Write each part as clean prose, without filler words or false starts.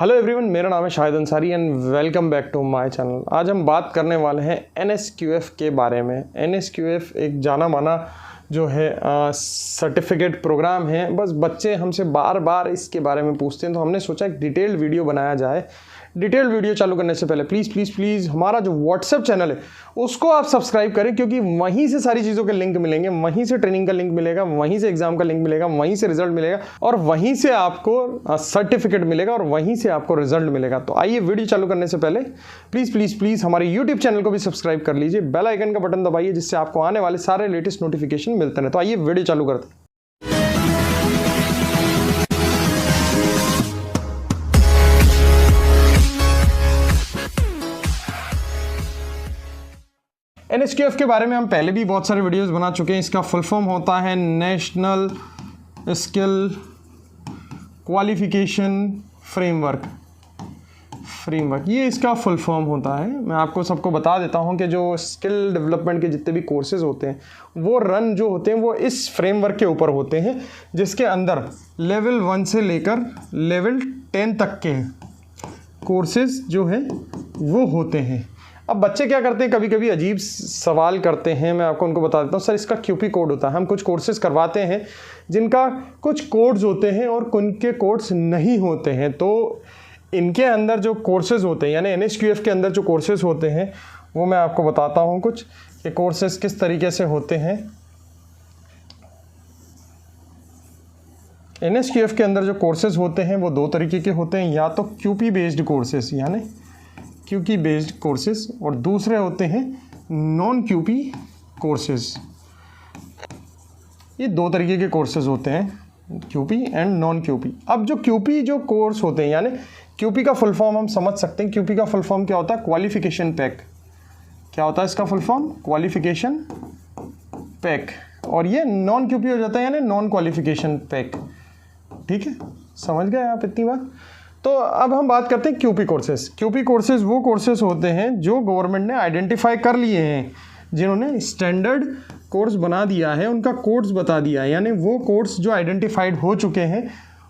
Hello everyone, मेरा नाम है Shahid Ansari and welcome back to my channel. आज हम बात करने वाले हैं NSQF के बारे में। NSQF एक जाना माना जो है सर्टिफिकेट प्रोग्राम है। बस बच्चे हमसे बार बार इसके बारे में पूछते हैं, तो हमने सोचा एक डिटेल्ड वीडियो बनाया जाए। डिटेल्ड वीडियो चालू करने से पहले प्लीज़ हमारा जो व्हाट्सएप चैनल है उसको आप सब्सक्राइब करें, क्योंकि वहीं से सारी चीज़ों के लिंक मिलेंगे, वहीं से ट्रेनिंग का लिंक मिलेगा, वहीं से एग्जाम का लिंक मिलेगा, वहीं से रिजल्ट मिलेगा और वहीं से आपको सर्टिफिकेट मिलेगा और वहीं से आपको रिजल्ट मिलेगा। तो आइए वीडियो चालू करने से पहले प्लीज़ हमारे यूट्यूब चैनल को भी सब्सक्राइब कर लीजिए, बेल आइकन का बटन दबाइए, जिससे आपको आने वाले सारे लेटेस्ट नोटिफिकेशन मिलते हैं। तो आइए वीडियो चालू करते हैं। NSQF के बारे में हम पहले भी बहुत सारे वीडियोस बना चुके हैं। इसका फुल फॉर्म होता है नेशनल स्किल क्वालिफिकेशन फ्रेमवर्क। ये इसका फुल फॉर्म होता है। मैं आपको सबको बता देता हूं कि जो स्किल डेवलपमेंट के जितने भी कोर्सेज होते हैं वो रन जो होते हैं वो इस फ्रेमवर्क के ऊपर होते हैं, जिसके अंदर लेवल 1 से लेकर लेवल 10 तक के कोर्सेज जो हैं वो होते हैं। अब बच्चे क्या करते हैं, कभी कभी अजीब सवाल करते हैं। मैं आपको उनको बता देता हूँ। सर, इसका QP कोड होता है। हम कुछ कोर्सेज करवाते हैं जिनका कुछ कोड्स होते हैं और उनके कोड्स नहीं होते हैं। तो इनके अंदर जो कोर्सेज होते हैं, यानी NSQF के अंदर जो कोर्सेज होते हैं वो मैं आपको बताता हूँ कुछ कि कोर्सेज किस तरीके से होते हैं। NSQF के अंदर जो कोर्सेज होते हैं वो दो तरीके के होते हैं, या तो QP बेस्ड कोर्सेज यानी QP बेस्ड कोर्सेज, और दूसरे होते हैं नॉन QP कोर्सेज। ये दो तरीके के कोर्सेज होते हैं, QP एंड नॉन QP। अब जो QP जो कोर्स होते हैं, यानी QP का फुल फॉर्म हम समझ सकते हैं। QP का फुल फॉर्म क्या होता है? Qualification pack. क्या होता है इसका फुल फॉर्म? Qualification pack. और ये नॉन QP हो जाता है, यानी नॉन क्वालिफिकेशन पैक। ठीक है, समझ गए आप इतनी बात? तो अब हम बात करते हैं QP कोर्सेज। QP कोर्सेज वो कोर्सेज होते हैं जो गवर्नमेंट ने आइडेंटिफाई कर लिए हैं, जिन्होंने स्टैंडर्ड कोर्स बना दिया है, उनका कोर्स बता दिया है, यानी वो कोर्स जो आइडेंटिफाइड हो चुके हैं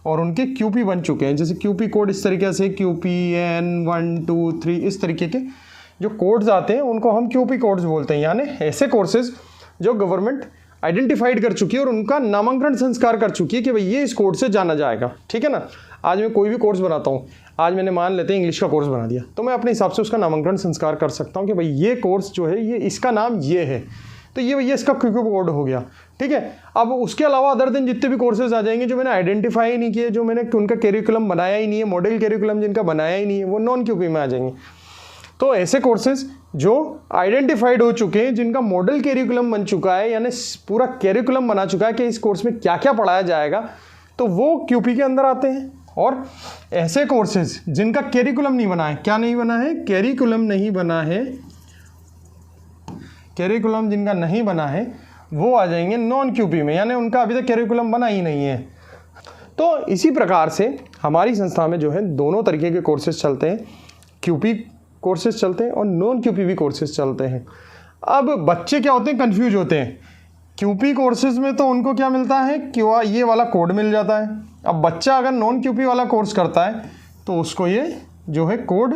और उनके QP बन चुके हैं। जैसे QP कोड इस तरीके से QPN 1 2 3 इस तरीके के जो कोड्स आते हैं उनको हम QP कोड्स बोलते हैं, यानी ऐसे कोर्सेज जो गवर्नमेंट आइडेंटिफाइड कर चुकी है और उनका नामांकन संस्कार कर चुकी है कि भाई ये इस कोर्स से जाना जाएगा। ठीक है ना। आज मैं कोई भी कोर्स बनाता हूँ, आज मैंने मान लेते हैं इंग्लिश का कोर्स बना दिया, तो मैं अपने हिसाब से उसका नामांकन संस्कार कर सकता हूँ कि भाई ये कोर्स जो है ये इसका नाम ये है, तो ये भैया इसका QP कोड हो गया। ठीक है। अब उसके अलावा अदर दिन जितने भी कोर्सेज आ जाएंगे जो मैंने आइडेंटिफाई नहीं किए, जो मैंने उनका कैरिकुलम बनाया ही नहीं है, मॉडल कैरिकुलम जिनका बनाया ही नहीं है, वो नॉन QP में आ जाएंगे। तो ऐसे कोर्सेज जो आइडेंटिफाइड हो चुके हैं, जिनका मॉडल कैरिकुलम बन चुका है, यानी पूरा कैरिकुलम बना चुका है कि इस कोर्स में क्या क्या पढ़ाया जाएगा, तो वो QP के अंदर आते हैं। और ऐसे कोर्सेज जिनका कैरिकुलम नहीं बना है, क्या नहीं बना है? कैरिकुलम नहीं बना है। कैरिकुलम जिनका नहीं बना है वो आ जाएंगे नॉन QP में, यानी उनका अभी तक कैरिकुलम बना ही नहीं है। तो इसी प्रकार से हमारी संस्था में जो है दोनों तरीके के कोर्सेज चलते हैं, QP कोर्सेज चलते हैं और नॉन QP भी कोर्सेज चलते हैं। अब बच्चे क्या होते हैं, कंफ्यूज होते हैं। QP कोर्सेज में तो उनको क्या मिलता है कि ये वाला कोड मिल जाता है। अब बच्चा अगर नॉन QP वाला कोर्स करता है तो उसको ये जो है कोड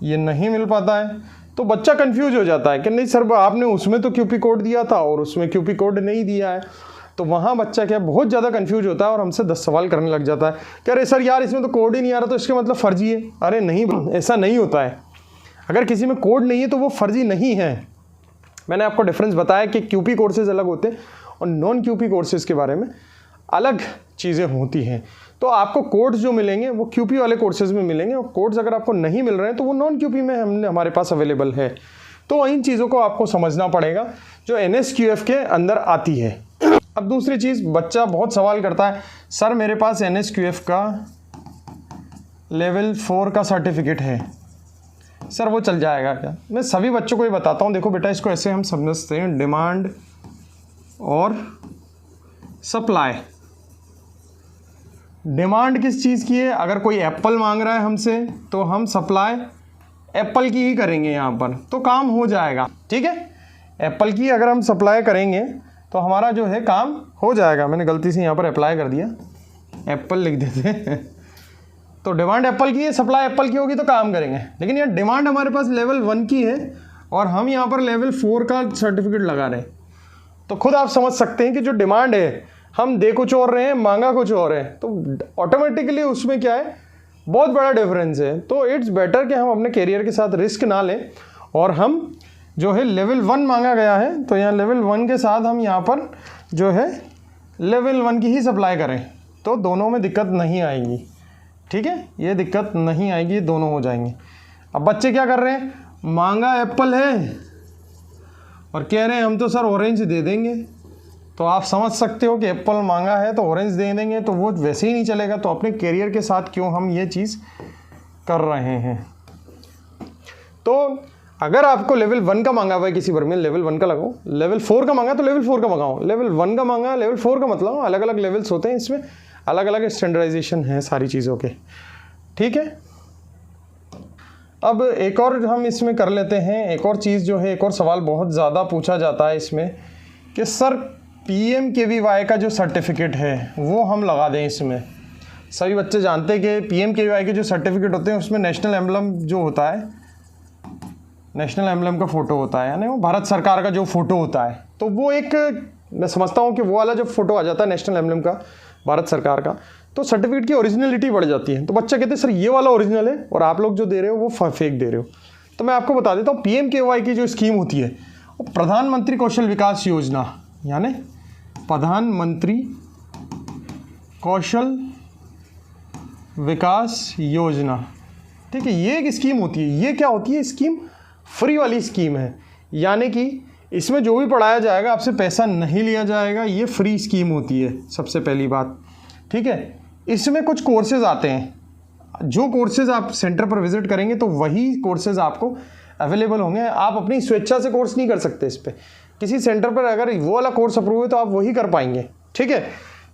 ये नहीं मिल पाता है, तो बच्चा कंफ्यूज हो जाता है कि नहीं सर, आपने उसमें तो QP कोड दिया था और उसमें QP कोड नहीं दिया है। तो वहाँ बच्चा क्या बहुत ज़्यादा कंफ्यूज होता है और हमसे 10 सवाल करने लग जाता है कि अरे सर यार, इसमें तो कोड ही नहीं आ रहा, तो इसका मतलब फर्जी है। अरे नहीं, ऐसा नहीं होता है। अगर किसी में कोड नहीं है तो वो फर्जी नहीं है। मैंने आपको डिफरेंस बताया कि QP कोर्सेज अलग होते हैं और नॉन QP कोर्सेज के बारे में अलग चीज़ें होती हैं। तो आपको कोड्स जो मिलेंगे वो QP वाले कोर्सेज में मिलेंगे, और कोड्स अगर आपको नहीं मिल रहे हैं तो वो नॉन QP में हमारे पास अवेलेबल है। तो इन चीज़ों को आपको समझना पड़ेगा जो NSQF के अंदर आती है। अब दूसरी चीज़, बच्चा बहुत सवाल करता है, सर मेरे पास NSQF का लेवल 4 का सर्टिफिकेट है, सर वो चल जाएगा क्या? मैं सभी बच्चों को ये बताता हूँ, देखो बेटा, इसको ऐसे हम समझते हैं, डिमांड और सप्लाई। डिमांड किस चीज़ की है? अगर कोई एप्पल मांग रहा है हमसे तो हम सप्लाई एप्पल की ही करेंगे यहाँ पर, तो काम हो जाएगा। ठीक है, एप्पल की अगर हम सप्लाई करेंगे तो हमारा जो है काम हो जाएगा। मैंने गलती से यहाँ पर अप्लाई कर दिया, एप्पल लिख देते हैं। तो डिमांड एप्पल की है, सप्लाई एप्पल की होगी तो काम करेंगे। लेकिन यहाँ डिमांड हमारे पास लेवल 1 की है और हम यहाँ पर लेवल 4 का सर्टिफिकेट लगा रहे हैं, तो खुद आप समझ सकते हैं कि जो डिमांड है हम दे कुछ और रहे हैं, मांगा कुछ और है, तो ऑटोमेटिकली उसमें क्या है, बहुत बड़ा डिफरेंस है। तो इट्स बेटर कि हम अपने कैरियर के साथ रिस्क ना लें और हम जो है लेवल 1 मांगा गया है तो यहाँ लेवल 1 के साथ हम यहाँ पर जो है लेवल 1 की ही सप्लाई करें, तो दोनों में दिक्कत नहीं आएगी। ठीक है, ये दिक्कत नहीं आएगी, दोनों हो जाएंगे। अब बच्चे क्या कर रहे हैं, मांगा एप्पल है और कह रहे हैं हम तो सर ऑरेंज दे देंगे। तो आप समझ सकते हो कि एप्पल मांगा है तो ऑरेंज दे देंगे, तो वो वैसे ही नहीं चलेगा। तो अपने कैरियर के साथ क्यों हम ये चीज़ कर रहे हैं। तो अगर आपको लेवल 1 का मांगा हुआ है किसी बार में, लेवल 1 का लगाओ, लेवल 4 का मांगा तो लेवल 4 का मंगाओ, लेवल 1 का मांगा लेवल 4 का मतलब अलग अलग लेवल्स होते हैं, इसमें अलग अलग स्टैंडर्डाइजेशन है सारी चीज़ों के। ठीक है, अब एक और हम इसमें कर लेते हैं, एक और चीज़ जो है, एक और सवाल बहुत ज़्यादा पूछा जाता है इसमें कि सर PMKVY का जो सर्टिफिकेट है वो हम लगा दें इसमें। सभी बच्चे जानते हैं कि PMKVY के जो सर्टिफिकेट होते हैं उसमें नेशनल एम्बलम जो होता है, नेशनल एम्बलम का फ़ोटो होता है, यानी वो भारत सरकार का जो फ़ोटो होता है, तो वो एक, मैं समझता हूँ कि वो वाला जब फ़ोटो आ जाता है नेशनल एम्बलम का भारत सरकार का, तो सर्टिफिकेट की ओरिजिनलिटी बढ़ जाती है। तो बच्चा कहते हैं सर ये वाला ओरिजिनल है और आप लोग जो दे रहे हो वो फेक दे रहे हो। तो मैं आपको बता देता हूँ, PMKVY की जो स्कीम होती है वो प्रधानमंत्री कौशल विकास योजना, यानी प्रधानमंत्री कौशल विकास योजना, ठीक है, ये एक स्कीम होती है। ये क्या होती है, स्कीम फ्री वाली स्कीम है, यानी कि इसमें जो भी पढ़ाया जाएगा आपसे पैसा नहीं लिया जाएगा, ये फ्री स्कीम होती है सबसे पहली बात। ठीक है, इसमें कुछ कोर्सेज आते हैं, जो कोर्सेज आप सेंटर पर विजिट करेंगे तो वही कोर्सेज आपको अवेलेबल होंगे। आप अपनी स्वेच्छा से कोर्स नहीं कर सकते इस पर, किसी सेंटर पर अगर वो वाला कोर्स अप्रूव है तो आप वही कर पाएंगे। ठीक है,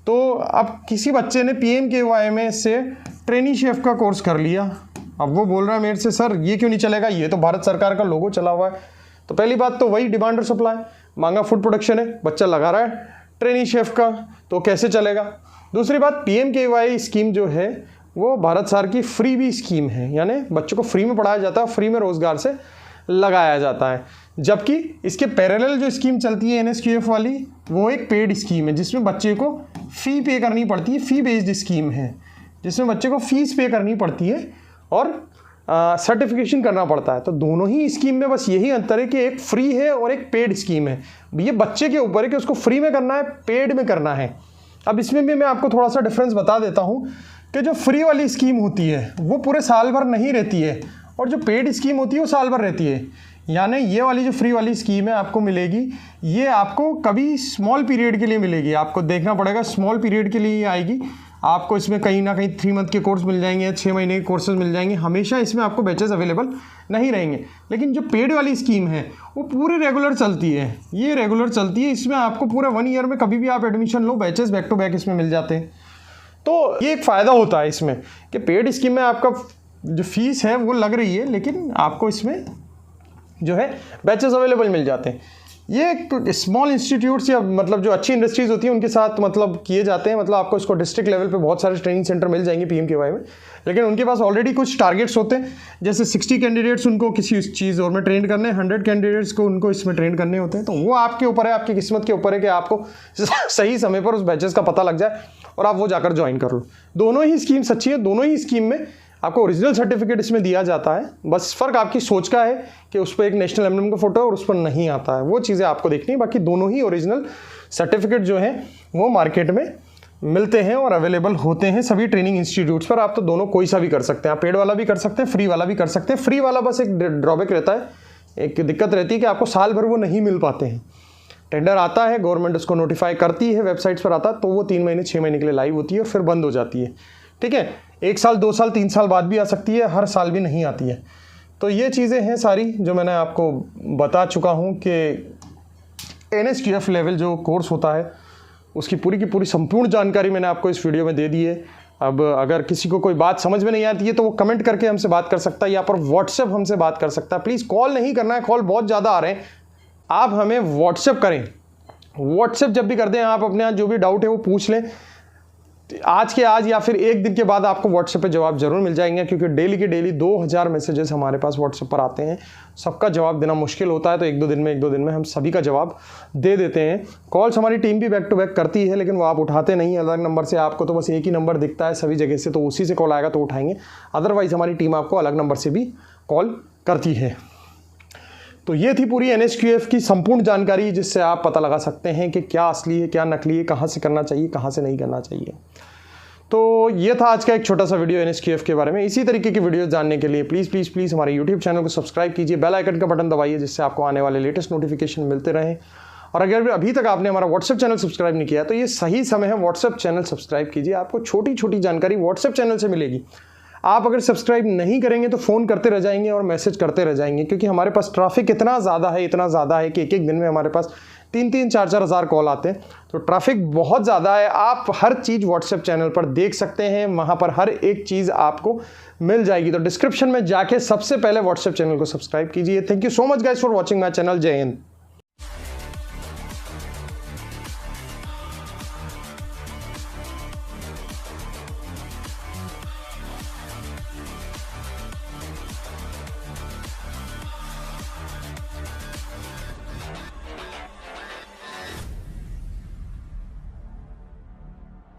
तो अब किसी बच्चे ने PMKVY में से ट्रेनी शेफ का कोर्स कर लिया, अब वो बोल रहा है मेरे से सर ये क्यों नहीं चलेगा, ये तो भारत सरकार का लोगो चला हुआ है। तो पहली बात तो वही डिमांड और सप्लाई, मांगा फूड प्रोडक्शन है, बच्चा लगा रहा है ट्रेनी शेफ का, तो कैसे चलेगा। दूसरी बात, PMKVY स्कीम जो है वो भारत सरकार की फ्री भी स्कीम है, यानी बच्चों को फ्री में पढ़ाया जाता है, फ्री में रोजगार से लगाया जाता है। जबकि इसके पैरेलल जो स्कीम चलती है NSQF वाली, वो एक पेड स्कीम है जिसमें बच्चे को फ़ी पे करनी पड़ती है, फ़ी बेस्ड स्कीम है जिसमें बच्चे को फीस पे करनी पड़ती है और सर्टिफिकेशन करना पड़ता है। तो दोनों ही स्कीम में बस यही अंतर है कि एक फ्री है और एक पेड स्कीम है। ये बच्चे के ऊपर है कि उसको फ्री में करना है, पेड में करना है। अब इसमें भी मैं आपको थोड़ा सा डिफरेंस बता देता हूँ कि जो फ्री वाली स्कीम होती है वो पूरे साल भर नहीं रहती है और जो पेड स्कीम होती है वो साल भर रहती है। यानी ये वाली जो फ्री वाली स्कीम है आपको मिलेगी, ये आपको कभी स्मॉल पीरियड के लिए मिलेगी, आपको देखना पड़ेगा स्मॉल पीरियड के लिए आएगी। आपको इसमें कहीं ना कहीं 3 मंथ के कोर्स मिल जाएंगे, 6 महीने के कोर्सेज मिल जाएंगे, हमेशा इसमें आपको बैचेस अवेलेबल नहीं रहेंगे। लेकिन जो पेड वाली स्कीम है वो पूरी रेगुलर चलती है, ये रेगुलर चलती है, इसमें आपको पूरे 1 ईयर में कभी भी आप एडमिशन लो, बैचेस बैक टू बैक इसमें मिल जाते हैं। तो ये एक फ़ायदा होता है इसमें कि पेड स्कीम में आपका जो फीस है वो लग रही है, लेकिन आपको इसमें जो है बैचेस अवेलेबल मिल जाते हैं। ये एक स्मॉल इंस्टीट्यूट्स या मतलब जो अच्छी इंडस्ट्रीज़ होती हैं उनके साथ मतलब किए जाते हैं। मतलब आपको इसको डिस्ट्रिक्ट लेवल पे बहुत सारे ट्रेनिंग सेंटर मिल जाएंगे PMKVY में, लेकिन उनके पास ऑलरेडी कुछ टारगेट्स होते हैं, जैसे 60 कैंडिडेट्स उनको किसी चीज़ और में ट्रेन करने, 100 कैंडिडेट्स को उनको इसमें ट्रेन करने होते हैं। तो वो आपके ऊपर है, आपकी किस्मत के ऊपर है कि आपको सही समय पर उस बैचेस का पता लग जाए और आप वो जाकर ज्वाइन कर लो। दोनों ही स्कीम्स अच्छी है, दोनों ही स्कीम में आपको ओरिजिनल सर्टिफिकेट इसमें दिया जाता है, बस फ़र्क आपकी सोच का है कि उस पर एक नेशनल एम्बलम का फोटो है और उस पर नहीं आता है, वो चीज़ें आपको देखनी है। बाकी दोनों ही ओरिजिनल सर्टिफिकेट जो हैं वो मार्केट में मिलते हैं और अवेलेबल होते हैं सभी ट्रेनिंग इंस्टीट्यूट्स पर। आप तो दोनों कोई सा भी कर सकते हैं, आप पेड वाला भी कर सकते हैं, फ्री वाला भी कर सकते हैं। फ्री वाला बस एक ड्रॉबैक रहता है, एक दिक्कत रहती है कि आपको साल भर वो नहीं मिल पाते हैं। टेंडर आता है, गवर्नमेंट उसको नोटिफाई करती है, वेबसाइट्स पर आता है, तो वो 3 महीने 6 महीने के लिए लाइव होती है और फिर बंद हो जाती है। ठीक है, 1 साल 2 साल 3 साल बाद भी आ सकती है, हर साल भी नहीं आती है। तो ये चीज़ें हैं सारी जो मैंने आपको बता चुका हूँ कि NSQF लेवल जो कोर्स होता है उसकी पूरी की पूरी संपूर्ण जानकारी मैंने आपको इस वीडियो में दे दी है। अब अगर किसी को कोई बात समझ में नहीं आती है तो वो कमेंट करके हमसे बात कर सकता है, या पर व्हाट्सएप हमसे बात कर सकता है। प्लीज़ कॉल नहीं करना है, कॉल बहुत ज़्यादा आ रहे हैं, आप हमें व्हाट्सएप करें। व्हाट्सएप जब भी करते हैं आप अपने यहाँ जो भी डाउट है वो पूछ लें, आज के आज या फिर एक दिन के बाद आपको व्हाट्सएप पे जवाब जरूर मिल जाएंगे, क्योंकि डेली के डेली 2000 मैसेजेस हमारे पास व्हाट्सएप पर आते हैं। सबका जवाब देना मुश्किल होता है, तो एक दो दिन में हम सभी का जवाब दे देते हैं। कॉल्स हमारी टीम भी बैक टू बैक करती है, लेकिन वो आप उठाते नहीं है अलग नंबर से। आपको तो बस एक ही नंबर दिखता है सभी जगह से, तो उसी से कॉल आएगा तो उठाएंगे, अदरवाइज हमारी टीम आपको अलग नंबर से भी कॉल करती है। तो ये थी पूरी NSQF की संपूर्ण जानकारी, जिससे आप पता लगा सकते हैं कि क्या असली है क्या नकली है, कहाँ से करना चाहिए कहाँ से नहीं करना चाहिए। तो ये था आज का एक छोटा सा वीडियो NSQF के बारे में। इसी तरीके की वीडियो जानने के लिए प्लीज़ हमारे यूट्यूब चैनल को सब्सक्राइब कीजिए, बेल आइकन का बटन दबाइए, जिससे आपको आने वाले लेटेस्ट नोटिफिकेशन मिलते रहें। और अगर अभी तक आपने हमारा व्हाट्सएप चैनल सब्सक्राइब नहीं किया तो ये सही समय है, व्हाट्सएप चैनल सब्सक्राइब कीजिए। आपको छोटी छोटी जानकारी व्हाट्सएप चैनल से मिलेगी। आप अगर सब्सक्राइब नहीं करेंगे तो फ़ोन करते रह जाएंगे और मैसेज करते रह जाएंगे, क्योंकि हमारे पास ट्रैफिक इतना ज़्यादा है कि एक दिन में हमारे पास 3-4 हज़ार कॉल आते हैं। तो ट्रैफिक बहुत ज़्यादा है। आप हर चीज़ व्हाट्सएप चैनल पर देख सकते हैं, वहाँ पर हर एक चीज़ आपको मिल जाएगी। तो डिस्क्रिप्शन में जाके सबसे पहले व्हाट्सएप चैनल को सब्सक्राइब कीजिए। Thank you so much guys for watching my channel. जय हिंद।